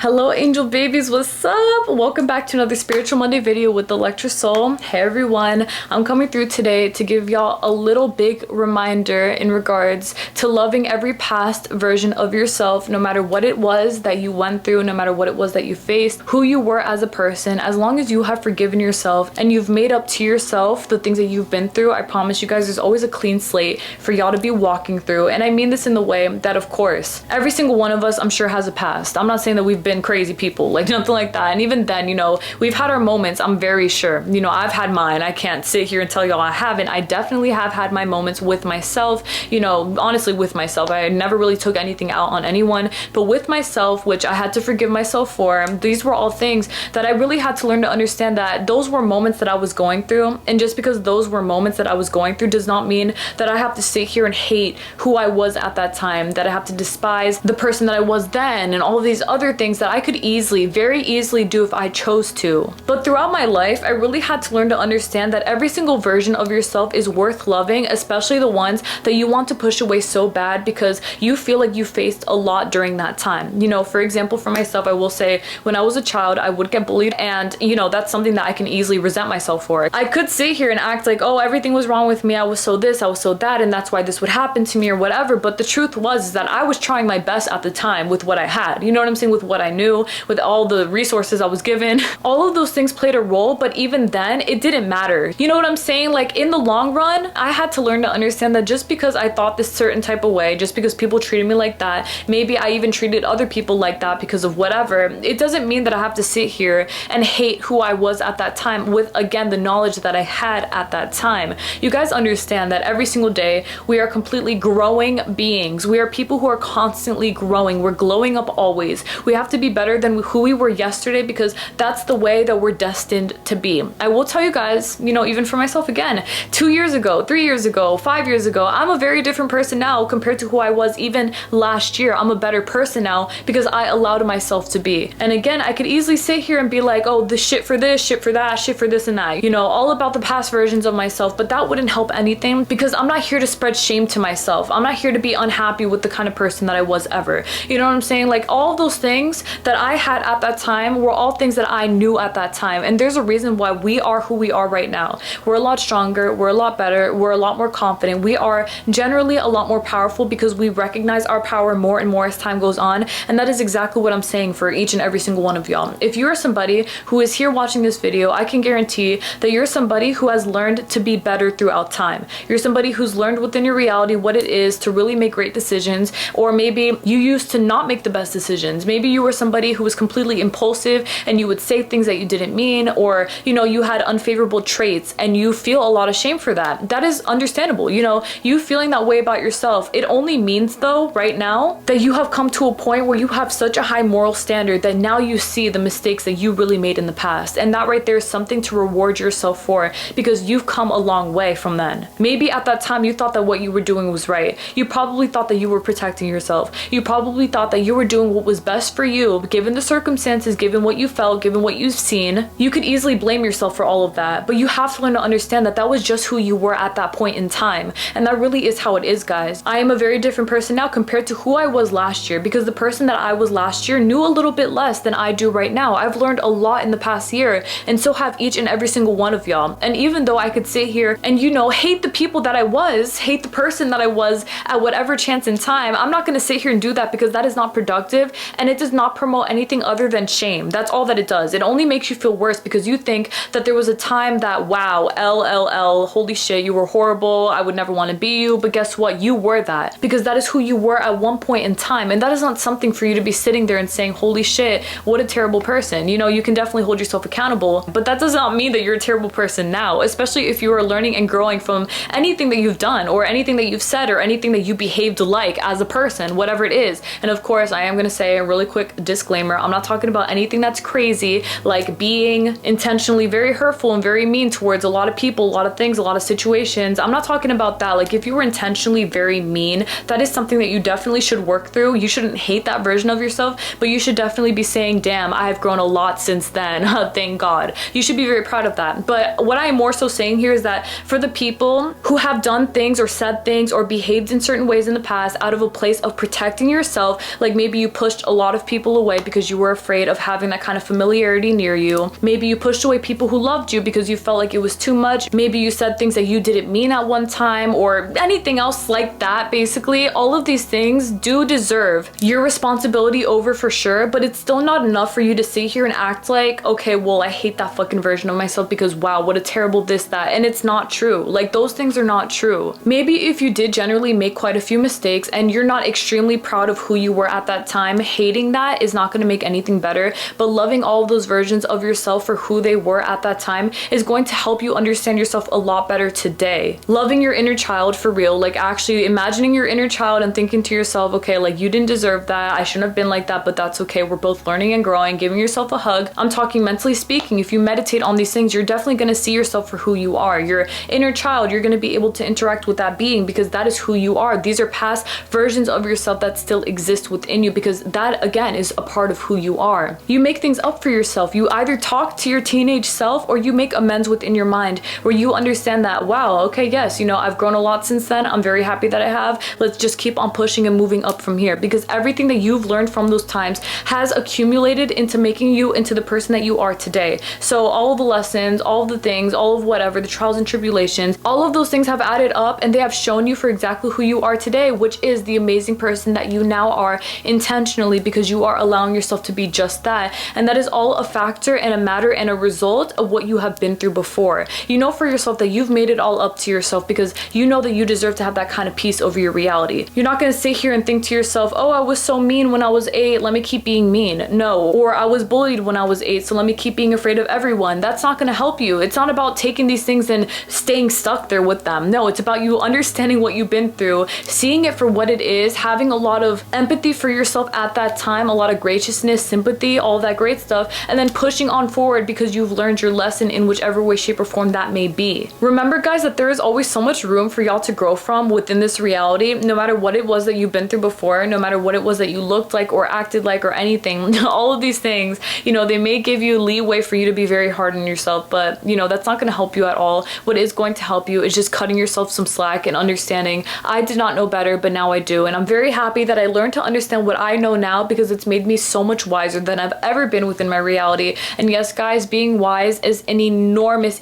Hello angel babies, what's up? Welcome back to another Spiritual Monday video with ElectraSoul. Hey everyone, I'm coming through today to give y'all a little big reminder in regards to loving every past version of yourself, no matter what it was that you went through, no matter what it was that you faced, who you were as a person. As long as you have forgiven yourself and you've made up to yourself the things that you've been through, I promise you guys there's always a clean slate for y'all to be walking through. And I mean this in the way that, of course, every single one of us, I'm sure, has a past. I'm not saying that we've been crazy people, like nothing like that. And even then, you know, we've had our moments. I'm very sure, you know, I've had mine. I can't sit here and tell y'all I haven't. I definitely have had my moments with myself, you know, honestly with myself. I never really took anything out on anyone, but with myself, which I had to forgive myself for. These were all things that I really had to learn to understand that those were moments that I was going through. And just because those were moments that I was going through does not mean that I have to sit here and hate who I was at that time, that I have to despise the person that I was then, and all of these other things that I could easily, very easily do if I chose to. But throughout my life, I really had to learn to understand that every single version of yourself is worth loving, especially the ones that you want to push away so bad because you feel like you faced a lot during that time. You know, for example, for myself, I will say when I was a child, I would get bullied, and you know, that's something that I can easily resent myself for. I could sit here and act like, oh, everything was wrong with me, I was so this, I was so that, and that's why this would happen to me or whatever. But the truth was that I was trying my best at the time with what I had. You know what I'm saying? With what I knew, with all the resources I was given. All of those things played a role, but even then, it didn't matter. You know what I'm saying? Like in the long run, I had to learn to understand that just because I thought this certain type of way, just because people treated me like that, maybe I even treated other people like that because of whatever, it doesn't mean that I have to sit here and hate who I was at that time with, again, the knowledge that I had at that time. You guys understand that every single day, we are completely growing beings. We are people who are constantly growing. We're glowing up always. We have to be better than who we were yesterday because that's the way that we're destined to be. I will tell you guys, you know, even for myself again, 2 years ago, 3 years ago, 5 years ago, I'm a very different person now compared to who I was even last year. I'm a better person now because I allowed myself to be. And again, I could easily sit here and be like, oh, this shit for this, shit for that, shit for this and that, you know, all about the past versions of myself, but that wouldn't help anything because I'm not here to spread shame to myself. I'm not here to be unhappy with the kind of person that I was ever. You know what I'm saying? Like all those things that I had at that time were all things that I knew at that time. And there's a reason why we are who we are right now. We're a lot stronger, we're a lot better, we're a lot more confident. We are generally a lot more powerful because we recognize our power more and more as time goes on. And that is exactly what I'm saying for each and every single one of y'all. If you are somebody who is here watching this video, I can guarantee that you're somebody who has learned to be better throughout time. You're somebody who's learned within your reality what it is to really make great decisions, or maybe you used to not make the best decisions. Maybe you were somebody who was completely impulsive and you would say things that you didn't mean, or you know, you had unfavorable traits and you feel a lot of shame for that. That is understandable. You know, you feeling that way about yourself, it only means though right now that you have come to a point where you have such a high moral standard that now you see the mistakes that you really made in the past, and that right there is something to reward yourself for because you've come a long way from then. Maybe at that time you thought that what you were doing was right. You probably thought that you were protecting yourself. You probably thought that you were doing what was best for you given the circumstances, given what you felt, given what you've seen. You could easily blame yourself for all of that, but you have to learn to understand that that was just who you were at that point in time. And that really is how it is, guys. I am a very different person now compared to who I was last year because the person that I was last year knew a little bit less than I do right now. I've learned a lot in the past year, and so have each and every single one of y'all. And even though I could sit here and, you know, hate the people that I was, hate the person that I was at whatever chance in time, I'm not going to sit here and do that because that is not productive and it does not promote anything other than shame. That's all that it does. It only makes you feel worse because you think that there was a time that, wow, LLL, holy shit, you were horrible, I would never want to be you. But guess what? You were that because that is who you were at one point in time, and that is not something for you to be sitting there and saying, holy shit, what a terrible person. You know, you can definitely hold yourself accountable, but that does not mean that you're a terrible person now, especially if you are learning and growing from anything that you've done or anything that you've said or anything that you behaved like as a person, whatever it is. And of course, I am going to say a really quick disclaimer. I'm not talking about anything that's crazy, like being intentionally very hurtful and very mean towards a lot of people, a lot of things, a lot of situations. I'm not talking about that. Like if you were intentionally very mean, that is something that you definitely should work through. You shouldn't hate that version of yourself, but you should definitely be saying, damn, I have grown a lot since then. Thank God. You should be very proud of that. But what I am more so saying here is that for the people who have done things or said things or behaved in certain ways in the past out of a place of protecting yourself, like maybe you pushed a lot of people people away because you were afraid of having that kind of familiarity near you. Maybe you pushed away people who loved you because you felt like it was too much. Maybe you said things that you didn't mean at one time, or anything else like that. Basically, all of these things do deserve your responsibility over for sure, but it's still not enough for you to sit here and act like, okay, well, I hate that fucking version of myself because wow, what a terrible this, that. And it's not true. Like, those things are not true. Maybe if you did generally make quite a few mistakes and you're not extremely proud of who you were at that time, hating that is not going to make anything better, but loving all of those versions of yourself for who they were at that time is going to help you understand yourself a lot better today. Loving your inner child for real, like actually imagining your inner child and thinking to yourself, okay, like you didn't deserve that, I shouldn't have been like that, but that's okay, we're both learning and growing, giving yourself a hug. I'm talking mentally speaking. If you meditate on these things, you're definitely going to see yourself for who you are. Your inner child, you're going to be able to interact with that being because that is who you are. These are past versions of yourself that still exist within you because that again is a part of who you are. You make things up for yourself. You either talk to your teenage self or you make amends within your mind where you understand that, wow, okay, yes, you know, I've grown a lot since then. I'm very happy that I have. Let's just keep on pushing and moving up from here because everything that you've learned from those times has accumulated into making you into the person that you are today. So all of the lessons, all of the things, all of whatever, the trials and tribulations, all of those things have added up and they have shown you for exactly who you are today, which is the amazing person that you now are intentionally because you are allowing yourself to be just that. And that is all a factor and a matter and a result of what you have been through before. You know for yourself that you've made it all up to yourself because you know that you deserve to have that kind of peace over your reality. You're not going to sit here and think to yourself, oh, I was so mean when I was 8, let me keep being mean. No. Or I was bullied when I was 8, so let me keep being afraid of everyone. That's not going to help you. It's not about taking these things and staying stuck there with them. No, it's about you understanding what you've been through, seeing it for what it is, having a lot of empathy for yourself at that time, a lot of graciousness, sympathy, all that great stuff, and then pushing on forward because you've learned your lesson in whichever way, shape, or form that may be. Remember, guys, that there is always so much room for y'all to grow from within this reality, no matter what it was that you've been through before, no matter what it was that you looked like or acted like or anything. All of these things, you know, they may give you leeway for you to be very hard on yourself, but you know, that's not going to help you at all. What is going to help you is just cutting yourself some slack and understanding, I did not know better, but now I do. And I'm very happy that I learned to understand what I know now because it's made me so much wiser than I've ever been within my reality. And yes, guys, being wise is an enormous,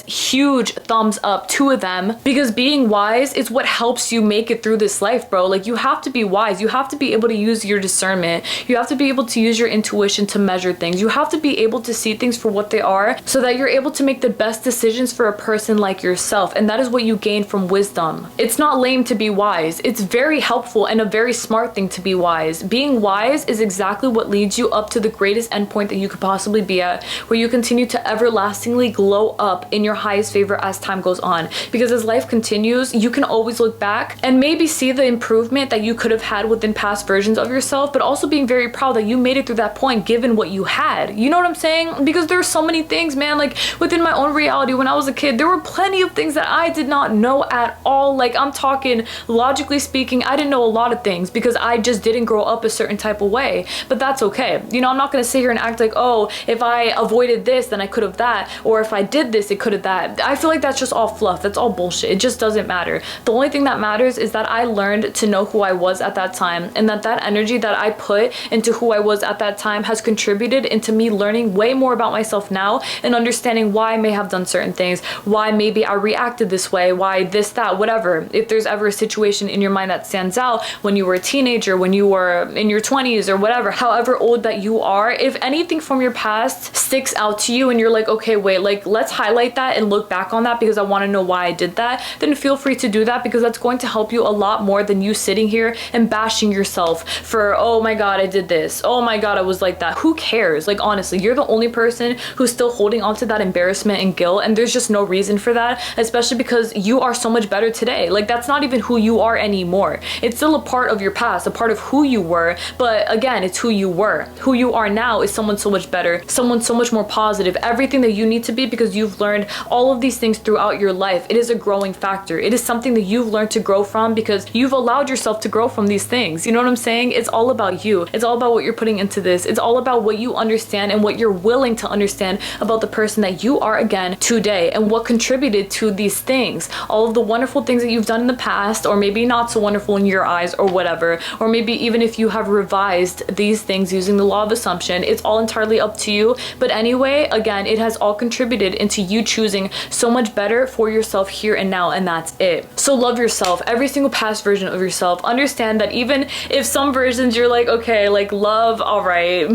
huge thumbs up to them because being wise is what helps you make it through this life, bro. Like, you have to be wise. You have to be able to use your discernment. You have to be able to use your intuition to measure things. You have to be able to see things for what they are so that you're able to make the best decisions for a person like yourself. And that is what you gain from wisdom. It's not lame to be wise. It's very helpful and a very smart thing to be wise. Being wise is exactly what leads you up to the greatest endpoint that you could possibly be at, where you continue to everlastingly glow up in your highest favor as time goes on. Because as life continues, you can always look back and maybe see the improvement that you could have had within past versions of yourself, but also being very proud that you made it through that point given what you had. You know what I'm saying? Because there are so many things, man, like within my own reality when I was a kid, there were plenty of things that I did not know at all. Like, I'm talking logically speaking, I didn't know a lot of things because I just didn't grow up a certain type of way, but that's okay. You know, I'm not gonna sit here and act like, oh, if I avoided this, then I could have that, or if I did this, it could have that. I feel like that's just all fluff. That's all bullshit. It just doesn't matter. The only thing that matters is that I learned to know who I was at that time, and that energy that I put into who I was at that time has contributed into me learning way more about myself now and understanding why I may have done certain things, why maybe I reacted this way, why this, that, whatever. If there's ever a situation in your mind that stands out when you were a teenager, when you were in your 20s or whatever, however old that you are, if anything from your past sticks out to you and you're like, okay, wait, like, let's highlight that and look back on that because I want to know why I did that, then feel free to do that because that's going to help you a lot more than you sitting here and bashing yourself for, oh my god, I did this, oh my god, I was like that. Who cares? Like, honestly, you're the only person who's still holding on to that embarrassment and guilt, and there's just no reason for that, especially because you are so much better today. Like, that's not even who you are anymore. It's still a part of your past, a part of who you were, but again, it's who you were. Who you are now is someone so much better, someone so much more positive, everything that you need to be because you've learned all of these things throughout your life. It is a growing factor. It is something that you've learned to grow from because you've allowed yourself to grow from these things. You know what I'm saying? It's all about you. It's all about what you're putting into this. It's all about what you understand and what you're willing to understand about the person that you are again today and what contributed to these things. All of the wonderful things that you've done in the past, or maybe not so wonderful in your eyes or whatever, or maybe even if you have revised these things using the law of assumption. It's all entirely up to you. But anyway, again, it has all contributed into you choosing so much better for yourself here and now, and that's it. So love yourself, every single past version of yourself. Understand that even if some versions you're like, okay, like love, all right,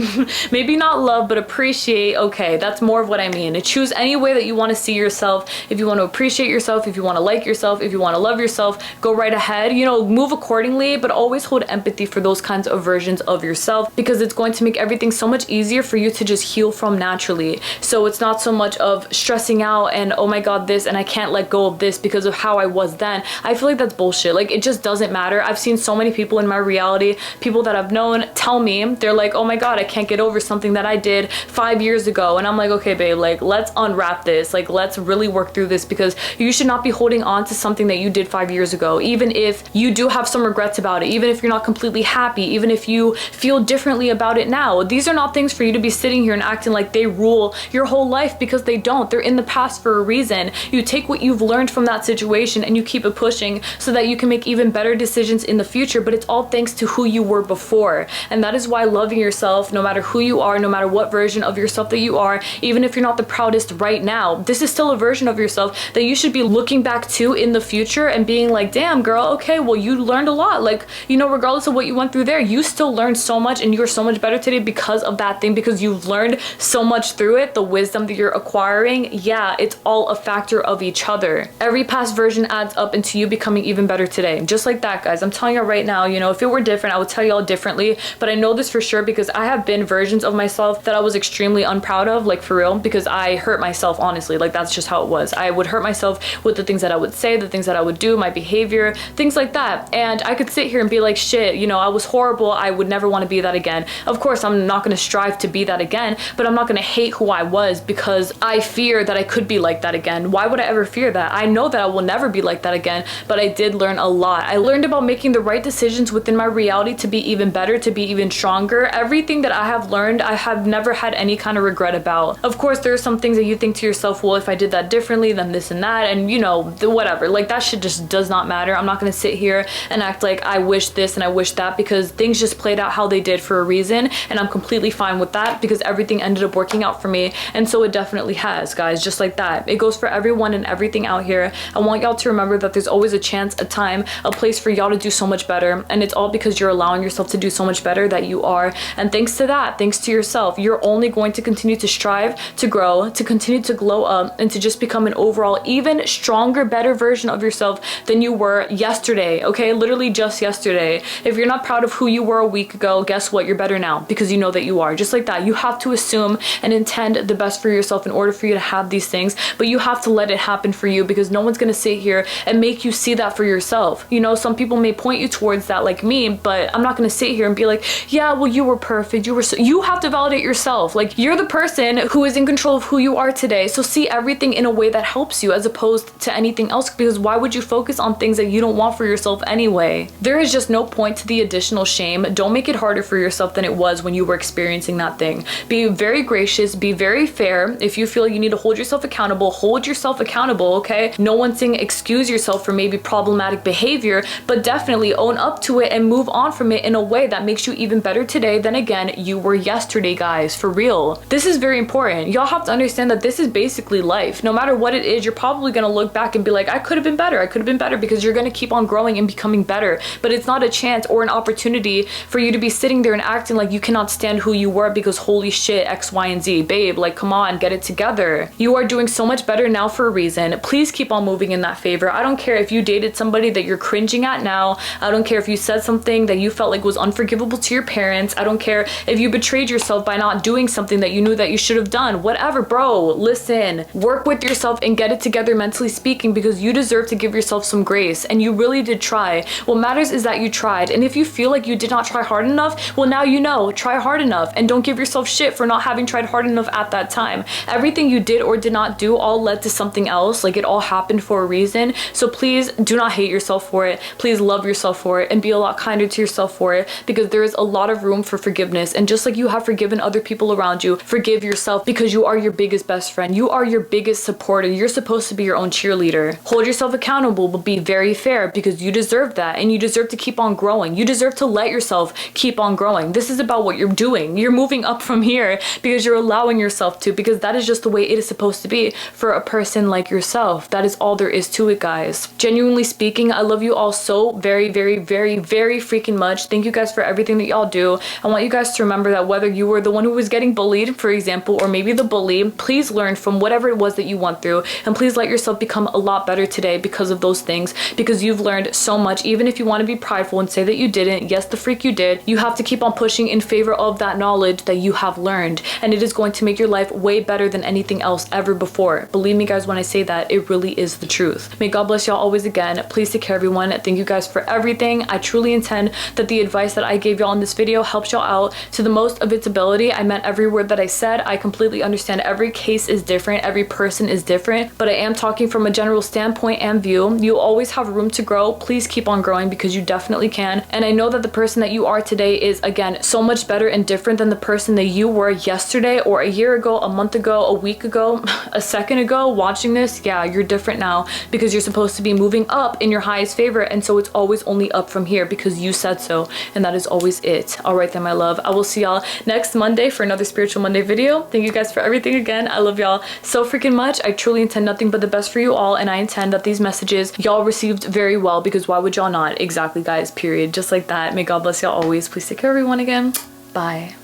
maybe not love, but appreciate, okay, that's more of what I mean. Choose any way that you want to see yourself. If you want to appreciate yourself, if you want to like yourself, if you want to love yourself, go right ahead, you know, move accordingly, but always hold empathy for those kinds of versions of yourself, because it's going to make everything so much easier for you to just heal from naturally. So it's not so much of stressing out and, oh my god, this, and I can't let go of this because of how I was then. I feel like that's bullshit. Like, it just doesn't matter. I've seen so many people in my reality, people that I've known, tell me, they're like, oh my god, I can't get over something that I did 5 years ago. And I'm like, okay babe, like let's unwrap this, like let's really work through this, because you should not be holding on to something that you did 5 years ago, even if you do have some regrets about it, even if you're not completely happy, even if you feel differently about it now. These are not things for you to be sitting here and acting like they rule your whole life, because they don't. They're in the past for a reason. You take what you've learned from that situation and you keep it pushing so that you can make even better decisions in the future, but it's all thanks to who you were before. And that is why loving yourself, no matter who you are, no matter what version of yourself that you are, even if you're not the proudest right now, this is still a version of yourself that you should be looking back to in the future and being like, damn girl, okay, well you learned a lot. Like, you know, regardless of what you went through there, you still learned so much and you're so much better today because of that thing, because you've learned so much through it. The wisdom that you're acquiring, yeah, it's all a factor of each other. Every past version adds up into you becoming even better today. Just like that, guys. I'm telling you right now, you know, if it were different, I would tell y'all differently, but I know this for sure because I have been versions of myself that I was extremely unproud of, like for real, because I hurt myself, honestly. Like, that's just how it was. I would hurt myself with the things that I would say, the things that I would do, my behavior, things like that. And I could sit here and be like, shit, you know, I was horrible. I would never want to be that again. Of course, I'm not going to strive to be that again, but I'm not going to hate who I was because I fear that I could be like that again. Why would I ever fear that? I know that I will never be like that again, but I did learn a lot. I learned about making the right decisions within my reality to be even better, to be even stronger. Everything that I have learned, I have never had any kind of regret about. Of course, there are some things that you think to yourself, well, if I did that differently, then this and that, and you know, whatever. Like, that shit just does not matter. I'm not going to sit here and act like I wish this and I wish that, because things just played out how they did for a reason, and I'm completely fine with that because everything ended up working out for me, and so it definitely has, guys, just like that. It goes for everyone and everything out here. I want y'all to remember that there's always a chance, a time, a place for y'all to do so much better, and it's all because you're allowing yourself to do so much better that you are, and thanks to that, thanks to yourself, you're only going to continue to strive, to grow, to continue to glow up, and to just become an overall even stronger, better version of yourself than you were yesterday, okay? Literally just yesterday. If you're not proud of who you were a week ago, guess what? You're better now because you know that you are. Just like that. You have to assume and intend the best for yourself in order for you to have these things, but you have to let it happen for you, because no one's gonna sit here and make you see that for yourself. You know, some people may point you towards that, like me, but I'm not gonna sit here and be like, yeah, well, you were perfect, you were so. You have to validate yourself. Like, you're the person who is in control of who you are today, so see everything in a way that helps you as opposed to anything else, because why would you focus on things that you don't want for yourself anyway? There is just no point to the additional shame. Don't make it harder for yourself than it was when you were experiencing that thing. Be very gracious, be very fair. If you feel you need to hold yourself accountable, hold yourself accountable, okay? No one's saying excuse yourself for maybe problematic behavior, but definitely own up to it and move on from it in a way that makes you even better today than again you were yesterday, guys, for real. This is very important. Y'all have to understand that this is basically life. No matter what it is, you're probably gonna look back and be like, I could have been better, I could have been better, because you're gonna keep on growing and becoming better. But it's not a chance or an opportunity for you to be sitting there and acting like you cannot stand who you were because holy shit, X, Y, and Z. Babe, like, come on, get it together. You are doing so much better now for a reason. Please keep on moving in that favor. I don't care if you dated somebody that you're cringing at now. I don't care if you said something that you felt like was unforgivable to your parents. I don't care if you betrayed yourself by not doing something that you knew that you should have done. Whatever, bro, listen, work with yourself and get it together mentally speaking, because you deserve to give yourself some grace, and you really did try. What matters is that you tried, and if you feel like you did not try hard enough, well, now you know, try hard enough, and don't give yourself shit for not having tried hard enough at that time. Everything you did or did not do all led to something else. Like, it all happened for a reason. So please do not hate yourself for it. Please love yourself for it and be a lot kinder to yourself for it, because there is a lot of room for forgiveness. And just like you have forgiven other people around you, forgive yourself, because you are your biggest best friend. You are your biggest supporter. You're supposed to be your own cheerleader. Hold yourself accountable, but be very fair, because you deserve that, and you deserve to keep on growing. You deserve to let yourself keep keep on growing. This is about what you're doing. You're moving up from here because you're allowing yourself to, because that is just the way it is supposed to be for a person like yourself. That is all there is to it, guys. Genuinely speaking, I love you all so very, very, very, very freaking much. Thank you guys for everything that y'all do. I want you guys to remember that whether you were the one who was getting bullied, for example, or maybe the bully, please learn from whatever it was that you went through, and please let yourself become a lot better today because of those things, because you've learned so much. Even if you want to be prideful and say that you didn't, yes, the freak you did, you have to keep on pushing in favor of that knowledge that you have learned, and it is going to make your life way better than anything else ever before. Believe me, guys, when I say that, it really is the truth. May God bless y'all always. Again, please take care, everyone. Thank you guys for everything. I truly intend that the advice that I gave y'all in this video helps y'all out to the most of its ability. I meant every word that I said. I completely understand every case is different, every person is different, but I am talking from a general standpoint and view. You always have room to grow. Please keep on growing, because you definitely can. And I know that the person that you are today is, again, so much better and different than the person that you were yesterday, or a year ago, a month ago, a week ago, a second ago. Watching this, yeah, you're different now, because you're supposed to be moving up in your highest favor, and so it's always only up from here because you said so, and that is always it. All right then, my love, I will see y'all next Monday for another Spiritual Monday video. Thank you guys for everything again. I love y'all so freaking much. I truly intend nothing but the best for you all, and I intend that these messages y'all received very well, because why would y'all not? Exactly, guys, period. Just like that. May God bless y'all always. Please take care, everyone. Again, bye.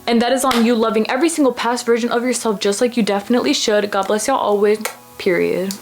And that is on you, loving every single past version of yourself just like you definitely should. God bless y'all always, period.